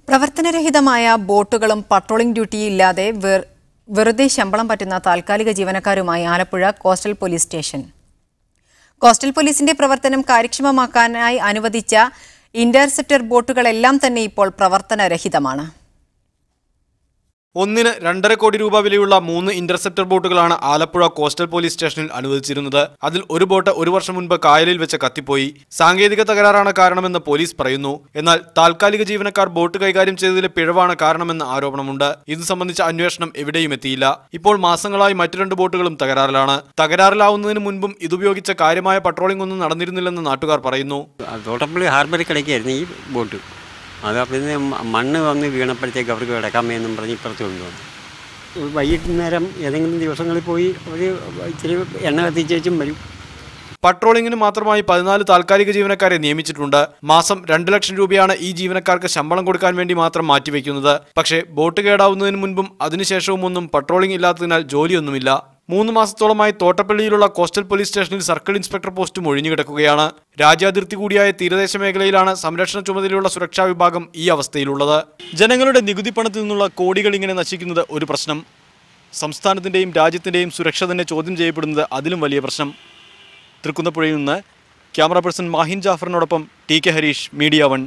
പ്രവർത്തനരഹിതമായ ബോട്ടുകളും പട്രോളിംഗ് ഡ്യൂട്ടിയില്ലാതെ വെറുതെ ശമ്പളം പറ്റുന്ന താൽക്കാലിക ജീവനക്കാരുമായി Alappuzha coastal police station. Coastal പോലീസിന്റെ പ്രവർത്തനം കാര്യക്ഷമമാക്കാനായി അനുവദിച്ച ഇന്റർസെപ്റ്റർ ബോട്ടുകളെല്ലാം തന്നെ ഇപ്പോൾ പ്രവർത്തനരഹിതമാണ്. ഒന്നിന് 2.5 കോടി രൂപ വിലയുള്ള 3 ഇന്റർസെപ്റ്റർ ബോട്ടുകളാണ് ആലപ്പുഴ കോസ്റ്റൽ പോലീസ് സ്റ്റേഷനിൽ അനുവദിച്ചിരുന്നത്. അതിൽ ഒരു ബോട്ട് 1 വർഷം മുൻപ് കായലിൽ വെച്ച് കത്തിപ്പോയി. സാങ്കേതിക തകരാറാണ് കാരണമെന്ന് പോലീസ് പറയുന്നു. എന്നാൽ താൽക്കാലിക ജീവനക്കാർ ബോട്ട് കൈകാര്യം ചെയ്തതിലെ പിഴവാണ് കാരണമെന്ന് ആരോപണമുണ്ട്. ഇത് സംബന്ധിച്ച അന്വേഷണം എവിടെയും എത്തിയില്ല. ഇപ്പോൾ മാസങ്ങളായി മറ്റു 2 ബോട്ടുകളും തകരാറിലാണ്. തകരാറിലാവുന്നതിന് മുൻപും ഇതുപയോഗിച്ച കാര്യമായ പട്രോളിംഗ് ഒന്നും നടന്നിരുന്നില്ലെന്ന് നാട്ടുകാർ പറയുന്നു. തോട്ടപ്പള്ളി ഹാർബറിൽ കിടക്കുകയായിരുന്നു ഈ ബോട്ട്. അത് പിന്നെ മണ്ണ് വന്ന് വീണപ്പോഴത്തേക്ക് അവർക്ക് കിടക്കാൻ എന്നും പറഞ്ഞ് ഇപ്പുറത്ത് കൊണ്ടുവന്നു. വൈകുന്നേരം ഏതെങ്കിലും ദിവസങ്ങളിൽ പോയി അവർ ഇച്ചിരി എണ്ണ കത്തിച്ചേച്ചും വരും. പട്രോളിംഗിന് മാത്രമായി 14 താൽക്കാലിക ജീവനക്കാരെ നിയമിച്ചിട്ടുണ്ട്. മാസം 2 ലക്ഷം രൂപയാണ് ഈ ജീവനക്കാർക്ക് ശമ്പളം കൊടുക്കാൻ വേണ്ടി മാത്രം മാറ്റിവെക്കുന്നത്. പക്ഷേ ബോട്ട് കേടാവുന്നതിന് മുൻപും അതിനുശേഷവും ഒന്നും പട്രോളിംഗ് ഇല്ലാത്തതിനാൽ ജോലിയൊന്നുമില്ല. 3 മാസത്തോളമായി തോട്ടപ്പള്ളിയിലുള്ള കോസ്റ്റൽ പോലീസ് സ്റ്റേഷനിൽ സർക്കിൾ ഇൻസ്പെക്ടർ പോസ്റ്റും ഒഴിഞ്ഞുകിടക്കുകയാണ്. രാജ്യാതിർത്തി കൂടിയായ തീരദേശ മേഖലയിലാണ് സംരക്ഷണ ചുമതലയുള്ള സുരക്ഷാ വിഭാഗം ഈ അവസ്ഥയിലുള്ളത്. ജനങ്ങളുടെ നികുതി പണത്തിൽ നിന്നുള്ള കോടികൾ ഇങ്ങനെ നശിക്കുന്നത് ഒരു പ്രശ്നം. സംസ്ഥാനത്തിന്റെയും രാജ്യത്തിന്റെയും സുരക്ഷ തന്നെ ചോദ്യം ചെയ്യപ്പെടുന്നത് അതിലും വലിയ പ്രശ്നം. തൃക്കുന്നപ്പുഴയിൽ നിന്ന് ക്യാമറ പേഴ്സൺ മാഹിൻ ജാഫറിനോടൊപ്പം ടി കെ ഹരീഷ്, മീഡിയ 1.